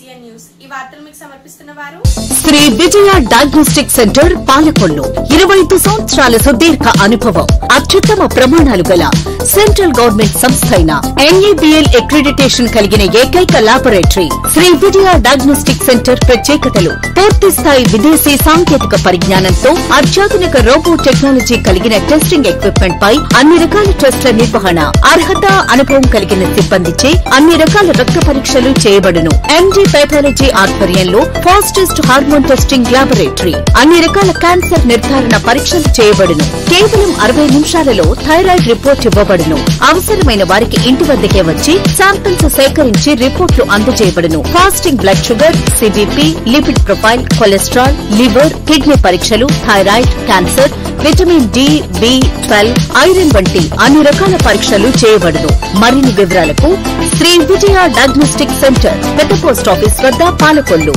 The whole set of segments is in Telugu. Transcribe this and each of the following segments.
BCN న్యూస్ ఈ వార్తలు మీకు సమర్పిస్తున్న వారు శ్రీ విజయ డయాగ్నోస్టిక్ సెంటర్ పాలకొల్లు 25 సంవత్సరాల సుదీర్ఘ అనుభవం అత్యుత్తమ ప్రమాణాలు గల సెంట్రల్ గవర్నమెంట్ సంస్థ అయిన NABL అక్రిడిటేషన్ కలిగిన ఏకైక laboratory Shri Vijaya diagnostic centre ప్రత్యేకతలు పూర్తి స్థాయి విదేశీ సాంకేతిక పరిజ్ఞానంతో అత్యాధునిక రోబో టెక్నాలజీ కలిగిన టెస్టింగ్ ఎక్విప్మెంట్ పై అన్ని రకాల టెస్టుల నిర్వహణ అర్హత అనుభవం కలిగిన సిబ్బందిచే అన్ని రకాల రక్త పరీక్షలు చేయబడును MD पैथोलॉजी ఆధ్వర్యంలో ఫాస్టెస్ట్ హార్మోన్ టెస్టింగ్ లాబొరేటరీ అన్ని రకాల క్యాన్సర్ నిర్ధారణ పరీక్షలు చేయబడును కేవలం 60 నిమిషాలలో థైరాయిడ్ రిపోర్ట్ ఇవ్వబడును అవసరమైన వారికి ఇంటి వద్దకే వచ్చి శాంపిల్స్ సేకరించి రిపోర్ట్లు అందజేయబడును fasting blood sugar CBP lipid profile cholesterol liver kidney పరీక్షలు thyroid cancer vitamin D B12 iron వంటి అన్ని రకాల పరీక్షలు చేయబడును మరిన్ని వివరాలకు శ్రీ విజయ డయాగ్నోస్టిక్ సెంటర్ పెద్ద పోస్ట్ ఆఫీస్ వద్ద పాలకొల్లు.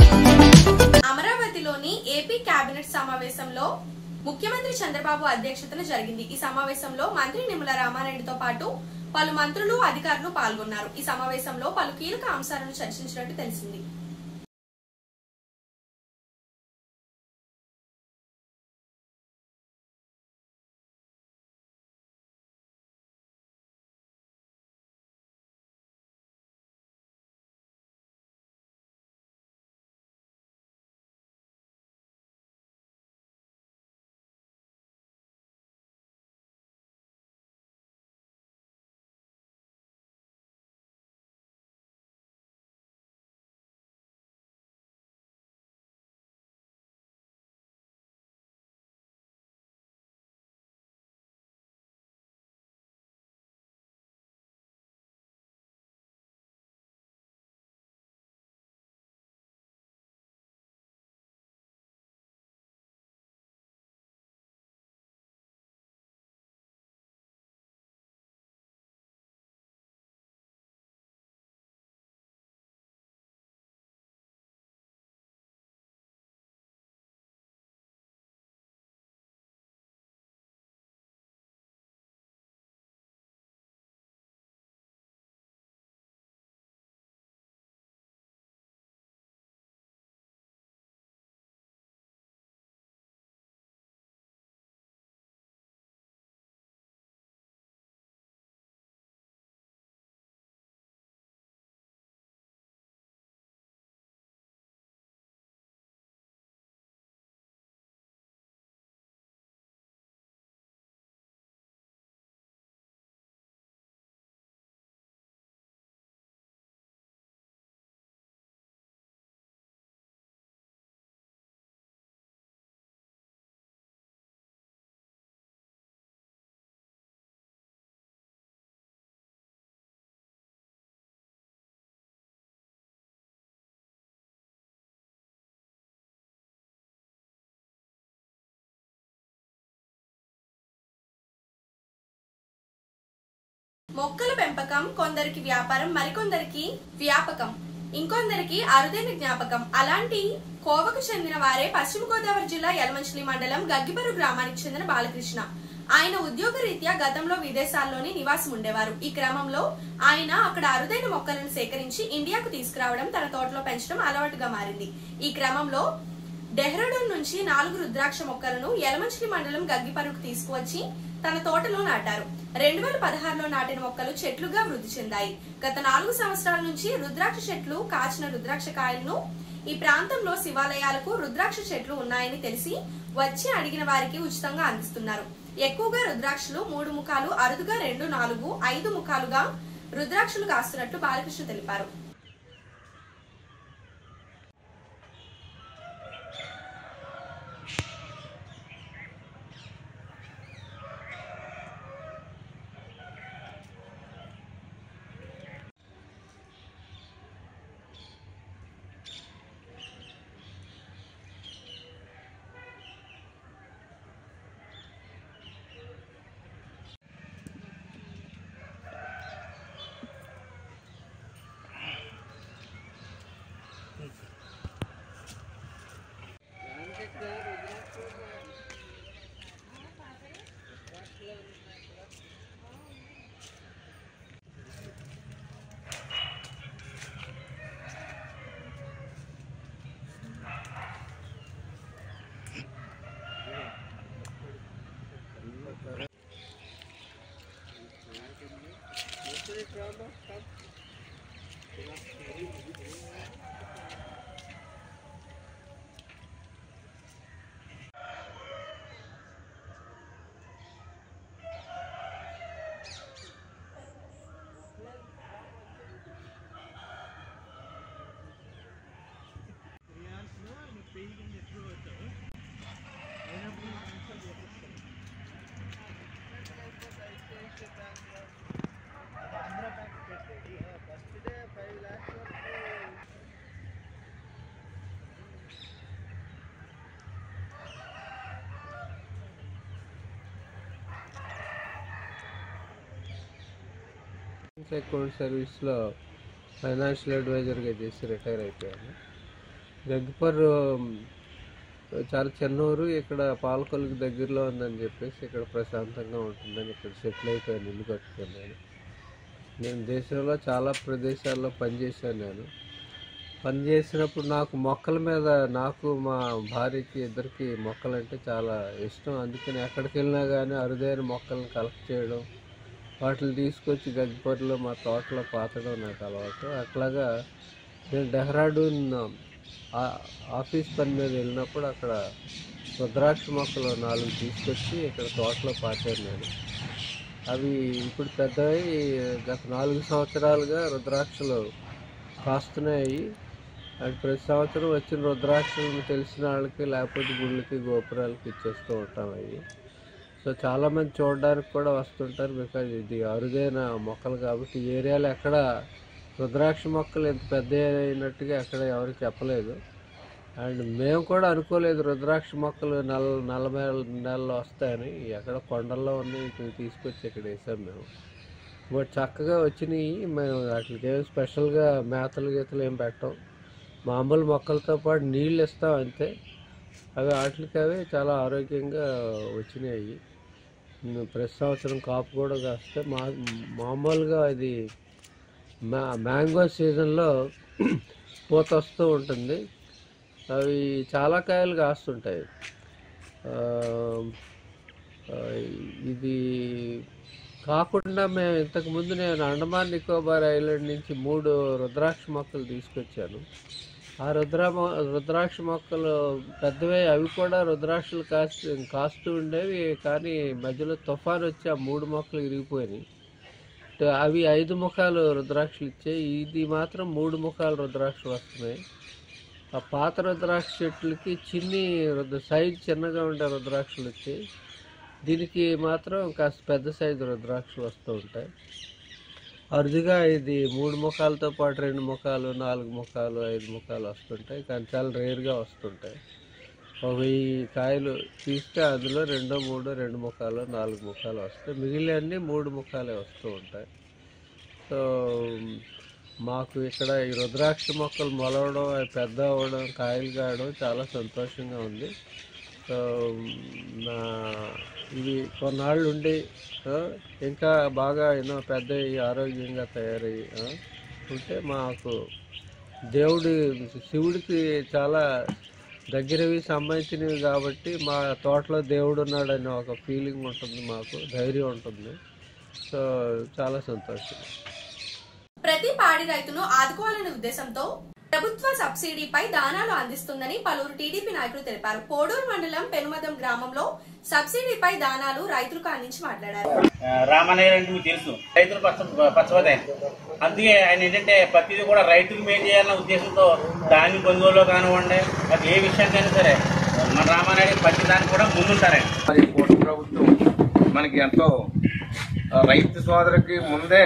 అమరావతిలోని ఏపీ కేబినెట్ సమావేశంలో ముఖ్యమంత్రి చంద్రబాబు అధ్యక్షతన జరిగింది. ఈ సమావేశంలో మంత్రి నిమ్మల రామారెడ్డితో పాటు పలు మంత్రులు అధికారులు పాల్గొన్నారు. ఈ సమావేశంలో పలు కీలక అంశాలను చర్చించినట్టు తెలిసింది. మొక్కల పెంపకం కొందరికి వ్యాపారం, మరికొందరికి వ్యాపకం, ఇంకొందరికి అరుదైన జ్ఞాపకం. అలాంటి కోవకు చెందిన వారే పశ్చిమ గోదావరి జిల్లా యలమంచిలి మండలం గగ్గిపరు గ్రామానికి చెందిన బాలకృష్ణ. ఆయన ఉద్యోగ రీత్యా గతంలో విదేశాల్లోని నివాసం ఉండేవారు. ఈ క్రమంలో ఆయన అక్కడ అరుదైన మొక్కలను సేకరించి ఇండియాకు తీసుకురావడం, తన తోటలో పెంచడం అలవాటుగా మారింది. ఈ క్రమంలో డెహ్రాడూన్ నుంచి 4 రుద్రాక్ష మొక్కలను యలమంచిలి మండలం గగ్గిపరుకు తీసుకువచ్చి తన తోటలో నాటారు. 2016లో నాటిన మొక్కలు చెట్లుగా వృద్ధి చెందాయి. గత 4 సంవత్సరాల నుంచి రుద్రాక్ష చెట్లు కాచిన రుద్రాక్ష కాయలను ఈ ప్రాంతంలో శివాలయాలకు రుద్రాక్ష చెట్లు ఉన్నాయని తెలిసి వచ్చి అడిగిన వారికి ఉచితంగా అందిస్తున్నారు. ఎక్కువగా రుద్రాక్షలు 3 ముఖాలు, అరుదుగా 2, 4, 5 ముఖాలుగా రుద్రాక్షలు కాస్తున్నట్టు బాలకృష్ణ తెలిపారు. అకౌంట్ సర్వీస్లో ఫైనాన్షియల్ అడ్వైజర్గా చేసి రిటైర్ అయిపోయాను. గగ్గిపర్ చాలా చిన్నూరు, ఇక్కడ పాలకొల్లుకి దగ్గరలో ఉందని చెప్పేసి ఇక్కడ ప్రశాంతంగా ఉంటుందని ఇక్కడ సెటిల్ అయిపోయాను, ఇల్లు కట్టుకున్నాను. నేను దేశంలో చాలా ప్రదేశాల్లో పనిచేశాను. పనిచేసినప్పుడు నాకు మొక్కల మీద, నాకు మా భార్యకి ఇద్దరికి మొక్కలంటే చాలా ఇష్టం. అందుకని ఎక్కడికి వెళ్ళినా కానీ అరుదైన మొక్కలను కలెక్ట్ చేయడం, వాటిని తీసుకొచ్చి గగ్గిపర్లో మా తోటలో పాతడం నాకు అలవాటు. అట్లాగా నేను డెహ్రాడూన్ ఆఫీస్ పని మీద వెళ్ళినప్పుడు అక్కడ రుద్రాక్ష మొక్కలు 4 తీసుకొచ్చి ఇక్కడ తోటలో పాతాను నేను. అవి ఇప్పుడు పెద్దవి, గత 4 సంవత్సరాలుగా రుద్రాక్షలు కాస్తున్నాయి. అండ్ ప్రతి సంవత్సరం వచ్చిన రుద్రాక్షలను తెలిసిన వాళ్ళకి లేకపోతే గుళ్ళకి గోపురాలకి ఇచ్చేస్తూ ఉంటాం అవి. సో చాలామంది చూడడానికి కూడా వస్తుంటారు. బికాజ్ ఇది అరుదైన మొక్కలు కాబట్టి ఈ ఏరియాలో ఎక్కడ రుద్రాక్ష మొక్కలు ఎంత పెద్ద అయినట్టుగా ఎక్కడ ఎవరు చెప్పలేదు. అండ్ మేము కూడా అనుకోలేదు రుద్రాక్ష మొక్కలు 40 నెలలు వస్తాయని. ఎక్కడ కొండల్లో ఉన్నాయి, తీసుకొచ్చి ఇక్కడ వేసాం మేము. బట్ చక్కగా వచ్చినాయి. మేము వాటికి ఏం స్పెషల్గా మేతలు గీతలు ఏం పెట్టాం, మామూలు మొక్కలతో పాటు నీళ్ళు ఇస్తాం అంతే. అవి వాటికి అవే చాలా ఆరోగ్యంగా వచ్చినాయి. ప్రతి సంవత్సరం కాపు కూడా కాస్తే మామూలుగా ఇది మ్యాంగో సీజన్లో పూత వస్తూ ఉంటుంది. అవి చాలా కాయలు కాస్తుంటాయి. ఇది కాకుండా మేము ఇంతకుముందు నేను అండమాన్ నికోబార్ ఐలాండ్ నుంచి 3 రుద్రాక్ష మొక్కలు తీసుకొచ్చాను. ఆ రుద్రాక్ష మొక్కలు పెద్దవే, అవి కూడా రుద్రాక్షలు కాస్తూ ఉండేవి. కానీ మధ్యలో తుఫాను వచ్చి ఆ 3 మొక్కలు ఇరిగిపోయినాయి. అవి 5 ముఖాలు రుద్రాక్షలు ఇచ్చాయి. ఇది మాత్రం 3 ముఖాలు రుద్రాక్షలు వస్తున్నాయి. ఆ పాత రుద్రాక్ష చెట్లకి సైజు చిన్నగా ఉండే రుద్రాక్షలు వచ్చాయి. దీనికి మాత్రం కాస్త పెద్ద సైజు రుద్రాక్షలు వస్తూ ఉంటాయి. అరుదుగా ఇది 3 ముఖాలతో పాటు 2 ముఖాలు, 4 ముఖాలు, 5 ముఖాలు వస్తుంటాయి. కానీ చాలా రేర్గా వస్తుంటాయి. 1000 కాయలు తీస్తే అందులో 2, 3, 2 ముఖాలు, 4 ముఖాలు వస్తాయి. మిగిలినన్నీ 3 ముఖాలే వస్తూ ఉంటాయి. సో మాకు ఇక్కడ ఈ రుద్రాక్ష మొక్కలు మొలవడం, అవి పెద్ద అవ్వడం, కాయలు కాయడం చాలా సంతోషంగా ఉంది. సో ఇవి కొన్నాళ్ళు ఉండి ఇంకా బాగా పెద్ద ఆరోగ్యంగా తయారయ్యి ఉంటే మాకు శివుడికి చాలా దగ్గరవి సంబంధించినవి కాబట్టి మా తోటలో దేవుడు ఉన్నాడని ఒక ఫీలింగ్ ఉంటుంది, మాకు ధైర్యం ఉంటుంది. సో చాలా సంతోషం. ప్రతి పాడి రైతును ఆదుకోవాలనే ఉద్దేశంతో ప్రభుత్వ సబ్సిడీపై దానాలు అందిస్తుందని పలువురు టీడీపీ నాయకులు తెలిపారు. పోడూరు మండలం పెనుమదం గ్రామంలో సబ్సిడీపై దానాలు రైతులకు అందించి మాట్లాడారు. రామన్నయ్య అంటే మీకు తెలుసు, రైతులు పచ్చబోతాయి. అందుకే ఆయన ఏంటంటే ప్రతిదీ కూడా రైతులు మేలు చేయాలన్న ఉద్దేశంతో దాని కొనుగోలు కానివ్వండి, అది ఏ విషయానికైనా సరే మన రామన్నయ్య ప్రతి దానికి కూడా ముందుంటారండి. మరి కూటమి ప్రభుత్వం మనకి ఎంతో రైతు సోదరుకి ముందే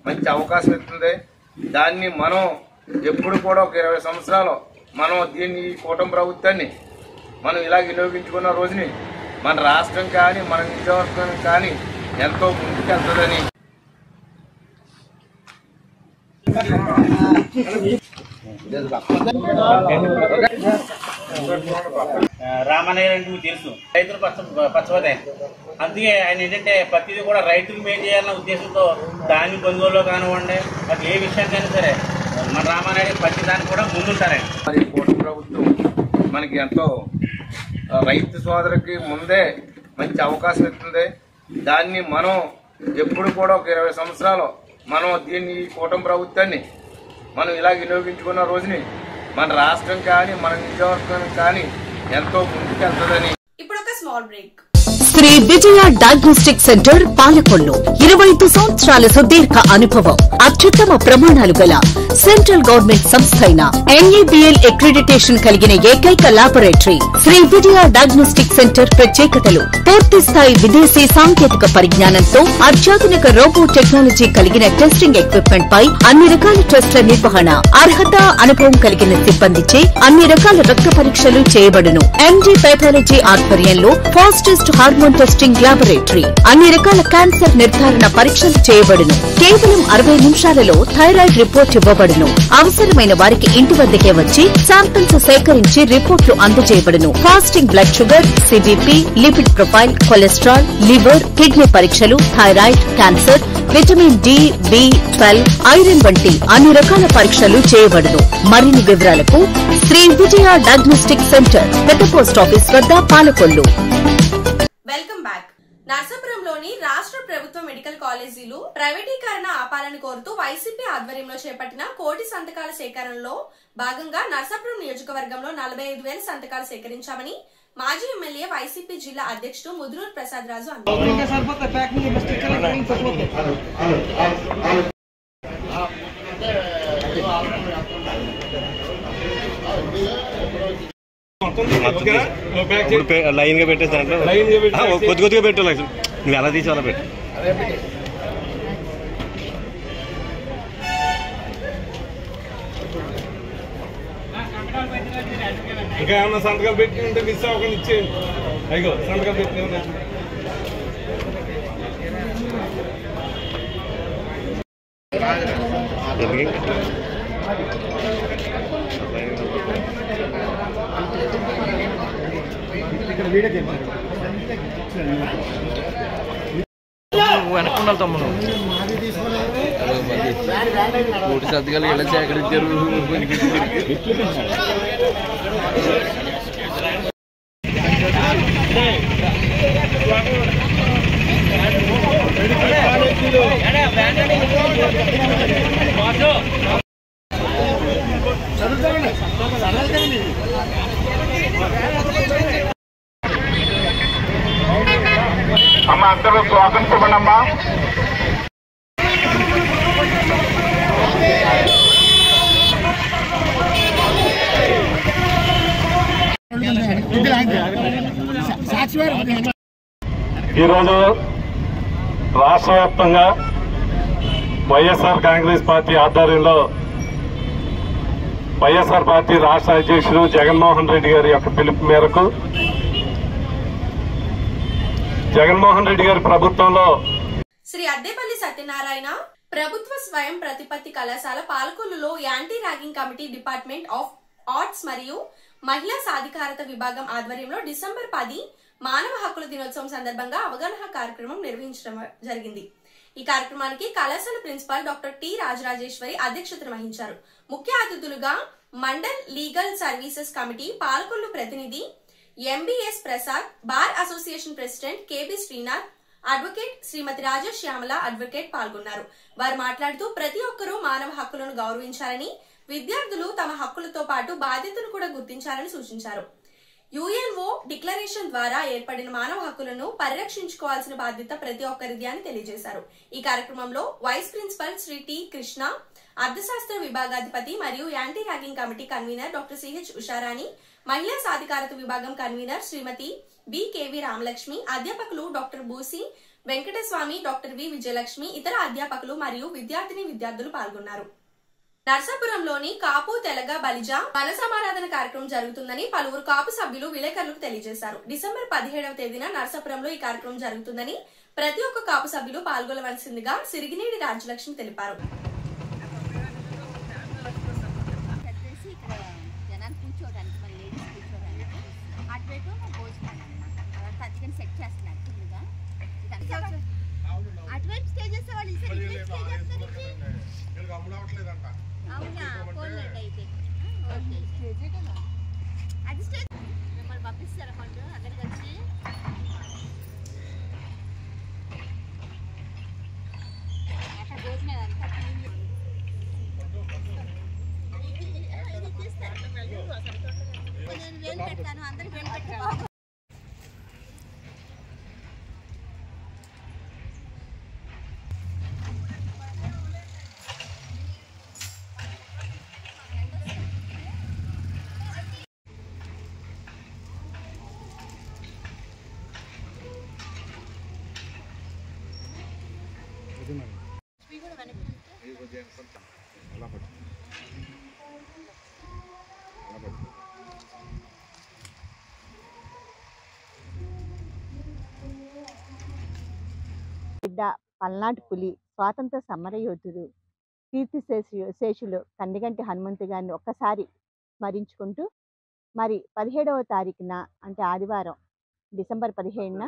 మంచి అవకాశం ఇస్తుంది. దాన్ని మనం ఎప్పుడు కూడా ఒక 20 సంవత్సరాలు మనం దీన్ని, ఈ కూటమి ప్రభుత్వాన్ని మనం ఇలా వినియోగించుకున్న రోజుని మన రాష్ట్రం కానీ మన నియోజకవర్గం కానీ ఎంతో ముందుకెళ్తుందని రామన్నయ్య అంటే మీకు తెలుసు, రైతులు పచ్చబోతాయి. అందుకే ఆయన ఏంటంటే ప్రతిదీ కూడా రైతులు మేలు చేయాలన్న ఉద్దేశంతో దాని కొనుగోలు కానివ్వండి, అది ఏ విషయానికైనా సరే మన రామన్నయ్య ప్రతి దానికి కూడా ముందుంటారండి. మరి కూటమి ప్రభుత్వం మనకి ఎంతో రైతు సోదరుకి ముందే మంచి అవకాశం ఇస్తుంది. దాన్ని మనం ఎప్పుడు కూడా ఒక 20 సంవత్సరాలు మనం దీన్ని, ఈ కూటమి ప్రభుత్వాన్ని మనం ఇలా వినియోగించుకున్న రోజుని మన రాష్ట్రం కానీ మన నియోజకవర్గం కానీ ఎంతో ముందుకెళ్తుందని. ఇప్పుడు ఒక small break. Shri Vijaya diagnostic centre Palakollu 25 సంవత్సరాల సుదీర్ఘ అనుభవం, అత్యుత్తమ ప్రమాణాలు గల సెంట్రల్ గవర్నమెంట్ సంస్థ అయిన NABL అక్రిడిటేషన్ కలిగిన ఏకైక laboratory Shri Vijaya diagnostic centre. ప్రత్యేకతలు: పూర్తి స్థాయి విదేశీ సాంకేతిక పరిజ్ఞానంతో అత్యాధునిక రోబో టెక్నాలజీ కలిగిన టెస్టింగ్ ఎక్విప్మెంట్ పై అన్ని రకాల టెస్టుల నిర్వహణ, అర్హత, అనుభవం కలిగిన సిబ్బందిచే అన్ని రకాల రక్త పరీక్షలు చేయబడును. MD పెథాలజీ ఆధ్వర్యంలో ఫాస్టెస్ట్ హార్మోన్ టెస్టింగ్ ల్యాబొరేటరీ, అన్ని రకాల క్యాన్సర్ నిర్ధారణ పరీక్షలు చేయబడును. కేవలం 60 నిమిషాలలో థైరాయిడ్ రిపోర్ట్ ఇవ్వబడును. అవసరమైన వారికి ఇంటి వద్దకే వచ్చి శాంపిల్స్ సేకరించి రిపోర్ట్లు అందజేయబడును. Fasting blood sugar, CBP, lipid profile, cholesterol, liver, kidney పరీక్షలు, thyroid, cancer, vitamin D, B12, iron వంటి అన్ని రకాల పరీక్షలు చేయబడును. మరిన్ని వివరాలకు శ్రీ విజయ డయాగ్నోస్టిక్ సెంటర్, పెద్ద పోస్ట్ ఆఫీస్ వద్ద, పాలకొల్లు. Welcome back. నర్సాపురంలోని రాష్ట్ర ప్రభుత్వ మెడికల్ కాలేజీలు ప్రైవేటీకరణ ఆపాలని కోరుతూ వైసీపీ ఆధ్వర్యంలో చేపట్టిన కోటి సంతకాల సేకరణలో భాగంగా నర్సాపురం నియోజకవర్గంలో 45,000 సంతకాలు సేకరించామని మాజీ ఎమ్మెల్యే వైసీపీ జిల్లా అధ్యక్షుడు ముదునూరు ప్రసాద్ రాజు అన్నారు. లైన్ గా పెట్టేసాను, కొద్ది కొద్దిగా పెట్టాలి. నువ్వు ఎలా తీసి అలా పెట్టు. ఇంకా ఏమన్నా సంతకాలు పెట్టి ఉంటే మిస్ అవ్వకుండా ఇచ్చేయండి. అయ్యో సంతకాలు పెట్టి వెనక్కున్నాను తమ్ముడు. కోటి సంతకాలు ఎలా సేకరించారు? అమ్మ అందరూ స్వాగతించండి అమ్మా. ఈరోజు రాష్ట్ర వ్యాప్తంగా వైఎస్ఆర్ కాంగ్రెస్ పార్టీ ఆధ్వర్యంలో వైఎస్ఆర్ పార్టీ రాష్ట్ర అధ్యక్షుడు జగన్మోహన్ రెడ్డి గారి యొక్క పిలుపు మేరకు జగన్మోహన్ రెడ్డి గారి ప్రభుత్వంలో శ్రీ అద్దేపల్లి సత్యనారాయణ ప్రభుత్వ స్వయం ప్రతిపత్తి కళాశాల పాలకొల్లులో anti ragging committee, department of arts మరియు మహిళా సాధికారత విభాగం ఆధ్వర్యంలో డిసెంబర్ 10 మానవ హక్కుల దినోత్సవం సందర్భంగా అవగాహన కార్యక్రమం నిర్వహించడం జరిగింది. ఈ కార్యక్రమానికి కళాశాల ప్రిన్సిపాల్ డాక్టర్ టి రాజరాజేశ్వరి అధ్యక్షతన వహించారు. ముఖ్య అతిథులుగా mandal legal services committee Palakollu ప్రతినిధి MBS Prasad, bar association president KB Srinath, advocate Srimati Raja Shyamala advocate పాల్గొన్నారు. వారు మాట్లాడుతూ ప్రతి ఒక్కరూ మానవ హక్కులను గౌరవించాలని, విద్యార్థులు తమ హక్కులతో పాటు బాధ్యతను కూడా గుర్తించాలని సూచించారు. UNO డిక్లరేషన్ ద్వారా ఏర్పడిన మానవ హక్కులను పరిరక్షించుకోవాల్సిన బాధ్యత ప్రతి ఒక్కరిది అని తెలియజేశారు. ఈ కార్యక్రమంలో vice principal Shri T Krishna, అర్థశాస్త్ర విభాగాధిపతి మరియు anti ragging committee convener doctor CH Usharani, మహిళా సాధికారత విభాగం కన్వీనర్ శ్రీమతి BKV రామలక్ష్మి, అధ్యాపకులు doctor Busi Venkataswamy, doctor V Vijayalakshmi, ఇతర అధ్యాపకులు మరియు విద్యార్థులు పాల్గొన్నారు. నర్సాపురంలోని కాపు, తెలగ, బలిజ వన సమారాధన కార్యక్రమం జరుగుతుందని పలువురు కాపు సభ్యులు విలేకరులకు తెలియజేశారు. డిసెంబర్ 17వ తేదీన నర్సాపురంలో ఈ కార్యక్రమం జరుగుతుందని ప్రతి ఒక్క కాపు సభ్యులు పాల్గొనవలసిందిగా సిరిగినేని రాజలక్ష్మి తెలిపారు. అవునా పోలేండి అయితే అది స్టేజ్ మిమ్మల్ని పంపిస్తారా పండు అందరికి వచ్చి అక్కడ భోజనం అంతా నేను వేలు పెడతాను, అందరికి వేలు పెట్టుకో. బిడ్డ పల్నాటి పులి స్వాతంత్ర సమరయోధుడు కీర్తి శేషులు కందిగంటి హనుమంతు గారిని ఒక్కసారి స్మరించుకుంటూ మరి 17వ తారీఖున అంటే ఆదివారం డిసెంబర్ 17న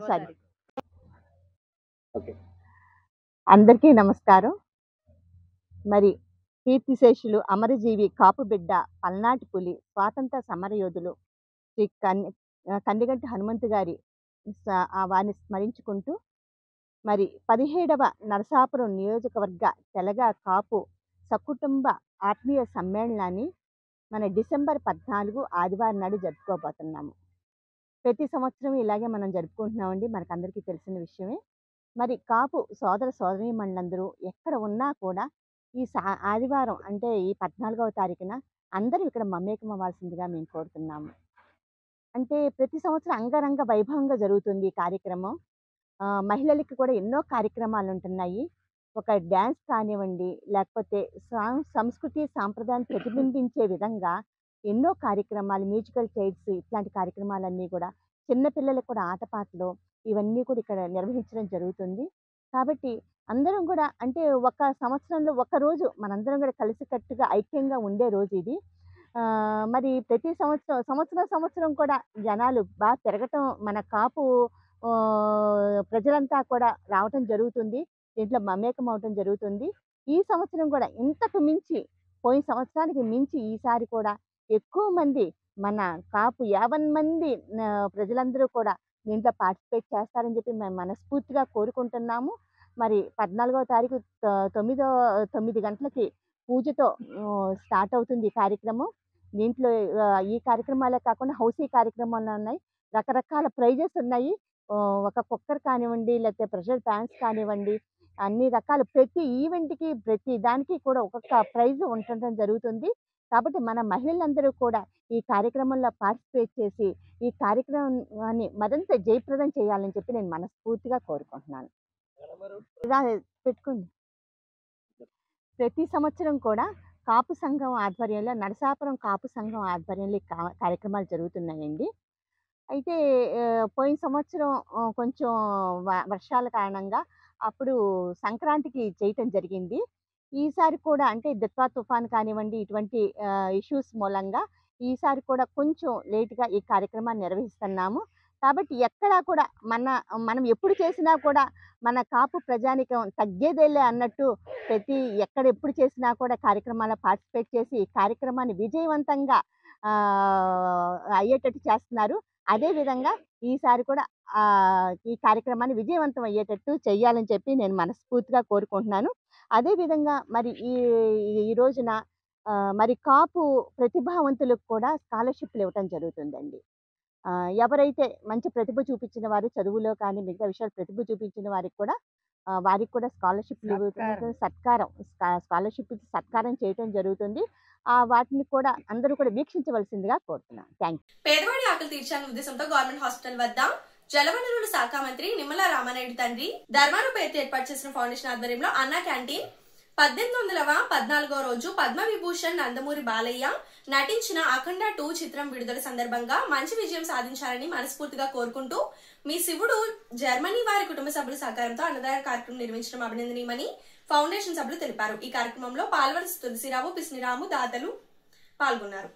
సారీ అందరికీ నమస్కారం. మరి కీర్తిశేషులు అమరజీవి కాపు బిడ్డ పల్నాటి పులి స్వాతంత్ర సమరయోధులు శ్రీ కందిగంటి హనుమంతు గారి వారిని స్మరించుకుంటూ మరి 17వ నరసాపురం నియోజకవర్గ తెలగ కాపు సకుటుంబ ఆత్మీయ సమ్మేళనాన్ని మన డిసెంబర్ 14 ఆదివారం నాడు జరుపుకోబోతున్నాము. ప్రతి సంవత్సరం ఇలాగే మనం జరుపుకుంటున్నామండి, మనకందరికీ తెలిసిన విషయమే. మరి కాపు సోదర సోదరీమణులందరూ ఎక్కడ ఉన్నా కూడా ఈ ఆదివారం అంటే ఈ 14వ తారీఖున అందరూ ఇక్కడ మమేకం అవ్వాల్సిందిగా మేము కోరుతున్నాము. అంటే ప్రతి సంవత్సరం అంగరంగ వైభవంగా జరుగుతుంది ఈ కార్యక్రమం. మహిళలకి కూడా ఎన్నో కార్యక్రమాలు ఉంటున్నాయి. ఒక డ్యాన్స్ కానివ్వండి, లేకపోతే సంస్కృతి సాంప్రదాయాన్ని ప్రతిబింబించే విధంగా ఎన్నో కార్యక్రమాలు, మ్యూజికల్ చైర్స్, ఇట్లాంటి కార్యక్రమాలన్నీ కూడా చిన్నపిల్లలకు కూడా ఆటపాటలు ఇవన్నీ కూడా ఇక్కడ నిర్వహించడం జరుగుతుంది. కాబట్టి అందరం కూడా అంటే ఒక సంవత్సరంలో ఒకరోజు మనందరం కూడా కలిసికట్టుగా ఐక్యంగా ఉండే రోజు ఇది. మరి ప్రతి సంవత్సరం కూడా జనాలు బాగా పెరగటం, మన కాపు ప్రజలంతా కూడా రావటం జరుగుతుంది. దీంట్లో మమేకం అవటం జరుగుతుంది. ఈ సంవత్సరం కూడా ఇంతకు మించి పోయిన సంవత్సరానికి మించి ఈసారి కూడా ఎక్కువ మంది మన కాపు 50 మంది ప్రజలందరూ కూడా దీంట్లో పార్టిసిపేట్ చేస్తారని చెప్పి మేము మనస్ఫూర్తిగా కోరుకుంటున్నాము. మరి 14వ తారీఖు 9 గంటలకి పూజతో స్టార్ట్ అవుతుంది ఈ కార్యక్రమం. దీంట్లో ఈ కార్యక్రమాలే కాకుండా హౌసీ కార్యక్రమాలు ఉన్నాయి, రకరకాల ప్రైజెస్ ఉన్నాయి. ఒక కుక్కర్ కానివ్వండి, లేకపోతే ప్రెషర్ ప్యాన్స్ కానివ్వండి, అన్ని రకాల ప్రతి ఈవెంట్కి ప్రతి దానికి కూడా ఒక్కొక్క ప్రైజ్ ఉండటం జరుగుతుంది. కాబట్టి మన మహిళలందరూ కూడా ఈ కార్యక్రమంలో పార్టిసిపేట్ చేసి ఈ కార్యక్రమాన్ని మరింత జయప్రదం చేయాలని చెప్పి నేను మనస్ఫూర్తిగా కోరుకుంటున్నాను. ఇలా పెట్టుకోండి. ప్రతి సంవత్సరం కూడా కాపు సంఘం ఆధ్వర్యంలో, నరసాపురం కాపు సంఘం ఆధ్వర్యంలో కార్యక్రమాలు జరుగుతున్నాయండి. అయితే పోయిన సంవత్సరం కొంచెం వర్షాల కారణంగా అప్పుడు సంక్రాంతికి చేయటం జరిగింది. ఈసారి కూడా అంటే దిత్వా తుఫాన్ కానివ్వండి, ఇటువంటి ఇష్యూస్ మూలంగా ఈసారి కూడా కొంచెం లేట్గా ఈ కార్యక్రమాన్ని నిర్వహిస్తున్నాము. కాబట్టి ఎక్కడా కూడా మనం ఎప్పుడు చేసినా కూడా మన కాపు ప్రజానికం తగ్గేదేలే అన్నట్టు ఎప్పుడు చేసినా కూడా కార్యక్రమాల్లో పార్టిసిపేట్ చేసి ఈ కార్యక్రమాన్ని విజయవంతంగా అయ్యేటట్టు చేస్తున్నారు. అదేవిధంగా ఈసారి కూడా ఈ కార్యక్రమాన్ని విజయవంతం అయ్యేటట్టు చేయాలని చెప్పి నేను మనస్ఫూర్తిగా కోరుకుంటున్నాను. అదేవిధంగా మరి ఈ రోజున మరి కాపు ప్రతిభావంతులకు కూడా స్కాలర్షిప్లు ఇవ్వటం జరుగుతుందండి. ఎవరైతే మంచి ప్రతిభ చూపించిన వారు చదువులో కానీ మిగతా విషయాలు ప్రతిభ చూపించిన వారికి కూడా స్కాలర్షిప్లు సత్కారం చేయటం జరుగుతుంది. వాటిని కూడా అందరూ కూడా వీక్షించవలసిందిగా కోరుతున్నాను. Thank you. పేదవాడి ఆకలి తీర్చాలనే ఉద్దేశంతో గవర్నమెంట్ హాస్పిటల్ వద్ద జలవనరుల శాఖ మంత్రి నిమ్మల రామానాయుడు తండ్రి ధర్మారావు పేరుతో ఏర్పాటు చేసిన ఫౌండేషన్ ఆధ్వర్యంలో అన్నా క్యాంటీన్ 1814వ రోజు పద్మవిభూషణ్ నందమూరి బాలయ్య నటించిన అఖండ 2 చిత్రం విడుదల సందర్భంగా మంచి విజయం సాధించాలని మనస్ఫూర్తిగా కోరుకుంటూ మీ శివుడు జర్మనీ వారి కుటుంబ సభ్యుల సహకారంతో అన్నదాన కార్యక్రమం నిర్వహించడం అభినందనీయమని ఫౌండేషన్ సభ్యులు తెలిపారు. ఈ కార్యక్రమంలో పాల్వలసి తులసిరావు, పిస్నిరాము దాతలు పాల్గొన్నారు.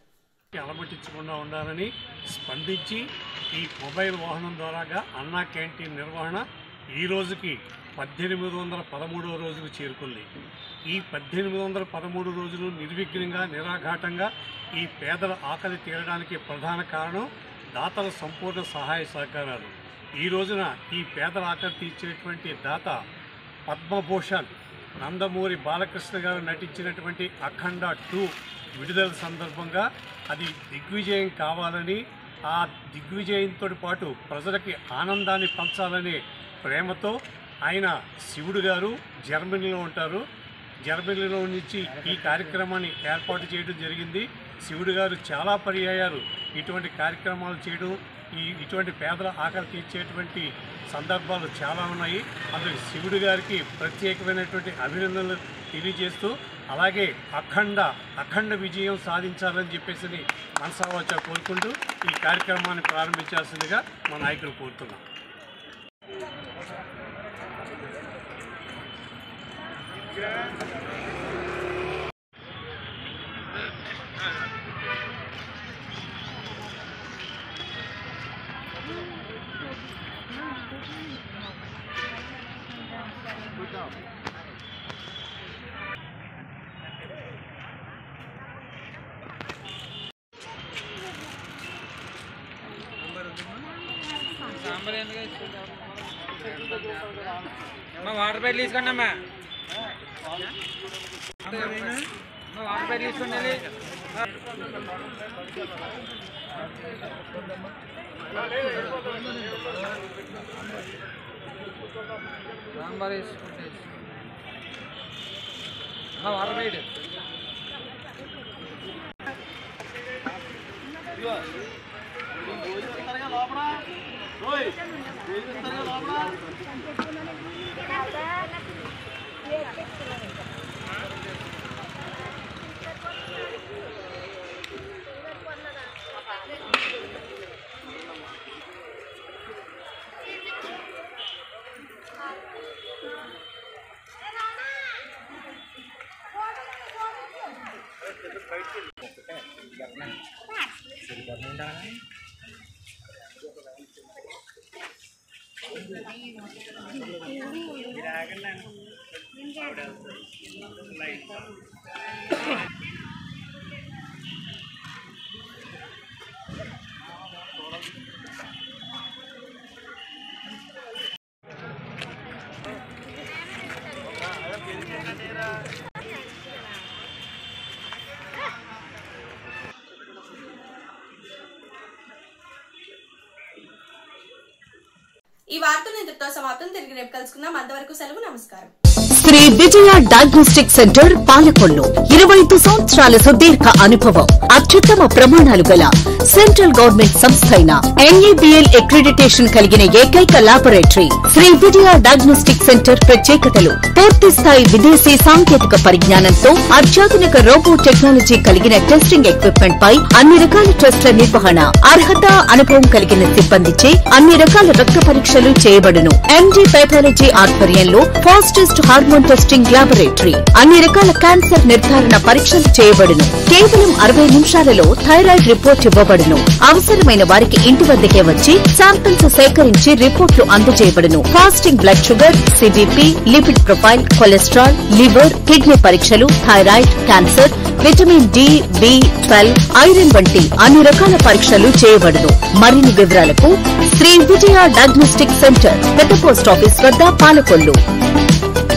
అలమటించకుండా ఉండాలని స్పందించి ఈ మొబైల్ వాహనం ద్వారాగా అన్నా క్యాంటీన్ నిర్వహణ ఈ రోజుకి 1813వ రోజుకు చేరుకుంది. ఈ 1813 రోజులు నిర్విఘ్నంగా నిరాఘాటంగా ఈ పేదల ఆకలి తీరడానికి ప్రధాన కారణం దాతల సంపూర్ణ సహాయ సహకారాలు. ఈ రోజున ఈ పేదల ఆకలి తీర్చేటువంటి దాత పద్మభూషణ్ నందమూరి బాలకృష్ణ గారు నటించినటువంటి అఖండ 2 విడుదల సందర్భంగా అది దిగ్విజయం కావాలని, ఆ దిగ్విజయంతో పాటు ప్రజలకి ఆనందాన్ని పంచాలనే ప్రేమతో ఆయన శివుడు గారు జర్మనీలో ఉంటారు. జర్మనీలో నుంచి ఈ కార్యక్రమాన్ని ఏర్పాటు చేయడం జరిగింది. శివుడు గారు చాలా పర్యాయాలు ఇటువంటి కార్యక్రమాలు చేయడం, ఇటువంటి పేదల ఆకలి తీర్చేటువంటి సందర్భాలు చాలా ఉన్నాయి. అందుకు శివుడు గారికి ప్రత్యేకమైనటువంటి అభినందనలు తెలియజేస్తూ, అలాగే అఖండ విజయం సాధించాలని చెప్పేసి మనసావాచ కోరుకుంటూ ఈ కార్యక్రమాన్ని ప్రారంభించాల్సిందిగా మా నాయకులు కోరుతున్నాం. వాటర్ ప్యాకెట్ తీసుకోండి అమ్మా, వాటర్ ప్యాకెట్ తీసుకోండి. సాంబార్ వేసుకుంటే వాటర్ ప్యాకెట్ ఈ వార్తలు ఇంతటితో సమాప్తం. తిరిగి రేపు కలుసుకుందాం. అంతవరకు సెలవు. నమస్కారం. శ్రీ విజయ డయాగ్నోస్టిక్ సెంటర్ పాలకొల్లు 25 సంవత్సరాల సుదీర్ఘ అనుభవం, అత్యుత్తమ ప్రమాణాలు గల సెంట్రల్ గవర్నమెంట్ సంస్థ అయిన NABL అక్రిడిటేషన్ కలిగిన ఏకైక laboratory Shri Vijaya diagnostic centre. ప్రత్యేకతలు: పూర్తి స్థాయి విదేశీ సాంకేతిక పరిజ్ఞానంతో అత్యాధునిక రోబో టెక్నాలజీ కలిగిన టెస్టింగ్ ఎక్విప్మెంట్ పై అన్ని రకాల టెస్టుల నిర్వహణ, అర్హత, అనుభవం కలిగిన సిబ్బందిచే అన్ని రకాల రక్త పరీక్షలు చేయబడును. MD పైథాలజీ ఆధ్వర్యంలో ఫాస్టెస్ట్ హార్మోన్ టెస్టింగ్ లాబొరేటరీ, అన్ని రకాల క్యాన్సర్ నిర్ధారణ పరీక్షలు చేయబడును. కేవలం 60 నిమిషాలలో థైరాయిడ్ రిపోర్ట్ ఇవ్వబడును. అవసరమైన వారికి ఇంటి వద్దకే వచ్చి శాంపిల్స్ సేకరించి రిపోర్టులు అందజేయబడును. Fasting blood sugar, CBP, lipid profile, cholesterol, liver, kidney పరీక్షలు, thyroid, cancer, vitamin D, B12, iron వంటి అన్ని రకాల పరీక్షలు చేయబడును. మరిన్ని వివరాలకు శ్రీ విజయ డయాగ్నోస్టిక్ సెంటర్, పెద్ద పోస్ట్ ఆఫీస్ వద్ద, పాలకొల్లు.